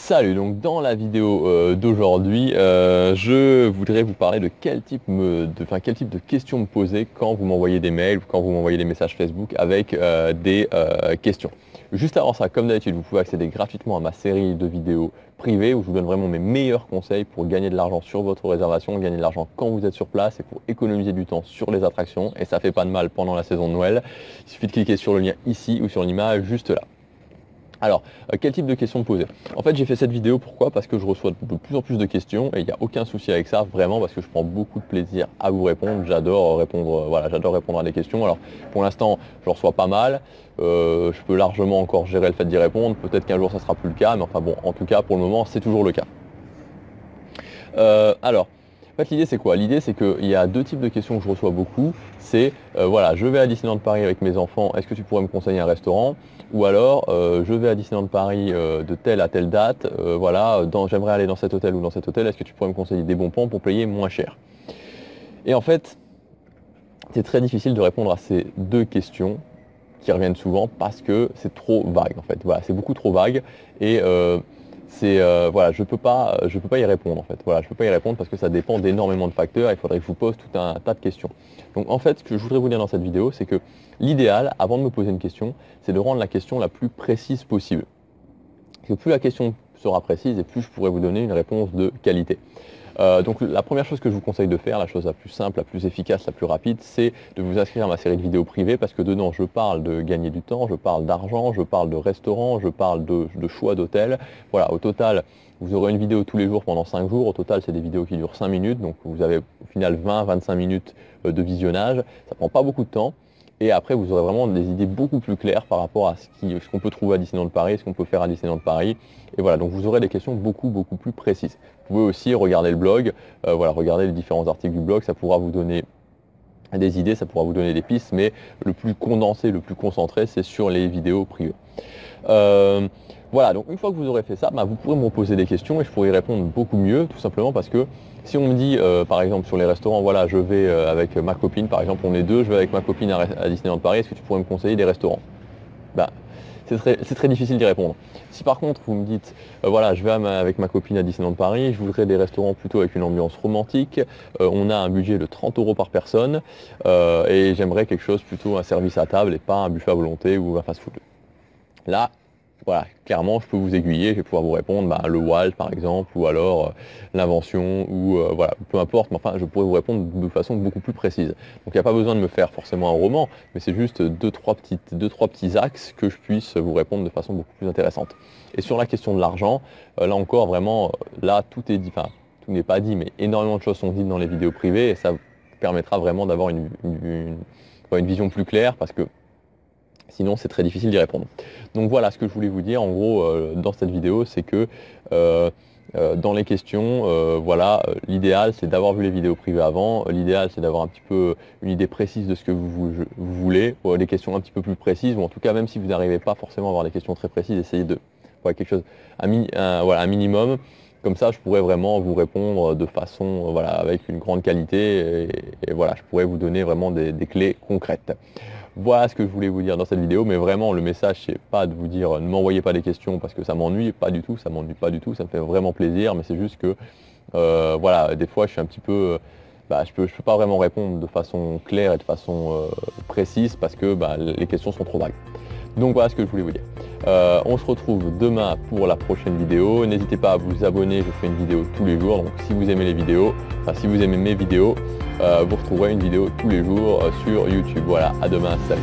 Salut, donc dans la vidéo d'aujourd'hui, je voudrais vous parler de quel type de questions me poser quand vous m'envoyez des mails ou quand vous m'envoyez des messages Facebook avec des questions. Juste avant ça, comme d'habitude, vous pouvez accéder gratuitement à ma série de vidéos privées où je vous donne vraiment mes meilleurs conseils pour gagner de l'argent sur votre réservation, gagner de l'argent quand vous êtes sur place et pour économiser du temps sur les attractions. Et ça fait pas de mal pendant la saison de Noël. Il suffit de cliquer sur le lien ici ou sur l'image juste là. Alors, quel type de questions me poser? En fait, j'ai fait cette vidéo, pourquoi? Parce que je reçois de plus en plus de questions et il n'y a aucun souci avec ça, vraiment, parce que je prends beaucoup de plaisir à vous répondre. J'adore répondre, j'adore répondre à des questions. Alors, pour l'instant, je reçois pas mal. Je peux largement encore gérer le fait d'y répondre. Peut-être qu'un jour, ça sera plus le cas, mais enfin bon, en tout cas, pour le moment, c'est toujours le cas. En fait, l'idée c'est quoi? L'idée c'est qu'il y a deux types de questions que je reçois beaucoup. C'est voilà, je vais à Disneyland Paris avec mes enfants, est-ce que tu pourrais me conseiller un restaurant? Ou alors je vais à Disneyland Paris de telle à telle date, j'aimerais aller dans cet hôtel ou dans cet hôtel, est-ce que tu pourrais me conseiller des bons plans pour payer moins cher? Et en fait, c'est très difficile de répondre à ces deux questions qui reviennent souvent parce que c'est trop vague en fait. Voilà, c'est beaucoup trop vague et je peux pas y répondre en fait. Voilà, je peux pas y répondre parce que ça dépend d'énormément de facteurs. Il faudrait que je vous pose tout un tas de questions. Donc en fait, ce que je voudrais vous dire dans cette vidéo, c'est que l'idéal, avant de me poser une question, c'est de rendre la question la plus précise possible. Parce que plus la question sera précise et plus je pourrai vous donner une réponse de qualité. Donc la première chose que je vous conseille de faire, la chose la plus simple, la plus efficace, la plus rapide, c'est de vous inscrire à ma série de vidéos privées parce que dedans je parle de gagner du temps, je parle d'argent, je parle de restaurants, je parle de choix d'hôtel. Voilà, au total, vous aurez une vidéo tous les jours pendant 5 jours. Au total, c'est des vidéos qui durent 5 minutes, donc vous avez au final 20-25 minutes de visionnage. Ça prend pas beaucoup de temps. Et après, vous aurez vraiment des idées beaucoup plus claires par rapport à ce qu'on peut trouver à Disneyland Paris, ce qu'on peut faire à Disneyland Paris. Et voilà, donc vous aurez des questions beaucoup plus précises. Vous pouvez aussi regarder le blog, regarder les différents articles du blog, ça pourra vous donner des idées, ça pourra vous donner des pistes, mais le plus condensé, le plus concentré, c'est sur les vidéos privées. Voilà, donc une fois que vous aurez fait ça, vous pourrez me poser des questions et je pourrai y répondre beaucoup mieux, tout simplement parce que si on me dit, par exemple, sur les restaurants, voilà, je vais avec ma copine, par exemple, on est deux, je vais avec ma copine à Disneyland Paris, est-ce que tu pourrais me conseiller des restaurants? C'est très difficile d'y répondre. Si par contre vous me dites, voilà, je vais avec ma copine à Disneyland Paris, je voudrais des restaurants plutôt avec une ambiance romantique, on a un budget de 30 € par personne, et j'aimerais quelque chose plutôt un service à table et pas un buffet à volonté ou un fast-food. Là, voilà, clairement, je peux vous aiguiller, je vais pouvoir vous répondre, le Walt par exemple, ou alors l'invention, ou voilà, peu importe, mais enfin, je pourrais vous répondre de façon beaucoup plus précise. Donc il n'y a pas besoin de me faire forcément un roman, mais c'est juste deux, trois petits axes que je puisse vous répondre de façon beaucoup plus intéressante. Et sur la question de l'argent, là encore, vraiment, là, tout est dit, enfin, tout n'est pas dit, mais énormément de choses sont dites dans les vidéos privées, et ça vous permettra vraiment d'avoir une vision plus claire, parce que sinon, c'est très difficile d'y répondre. Donc voilà ce que je voulais vous dire en gros dans cette vidéo, c'est que dans les questions, l'idéal c'est d'avoir vu les vidéos privées avant, l'idéal c'est d'avoir un petit peu une idée précise de ce que vous voulez, des questions un petit peu plus précises, ou en tout cas même si vous n'arrivez pas forcément à avoir des questions très précises, essayez de quelque chose, un minimum. Comme ça, je pourrais vraiment vous répondre de façon, avec une grande qualité et voilà, je pourrais vous donner vraiment des clés concrètes. Voilà ce que je voulais vous dire dans cette vidéo, mais vraiment le message c'est pas de vous dire ne m'envoyez pas des questions parce que ça m'ennuie, pas du tout, ça m'ennuie pas du tout, ça me fait vraiment plaisir, mais c'est juste que des fois je suis un petit peu, je peux pas vraiment répondre de façon claire et de façon précise parce que les questions sont trop vagues. Donc voilà ce que je voulais vous dire. On se retrouve demain pour la prochaine vidéo. N'hésitez pas à vous abonner, je fais une vidéo tous les jours. Donc si vous aimez les vidéos, si vous aimez mes vidéos, vous retrouverez une vidéo tous les jours sur YouTube. Voilà, à demain, salut.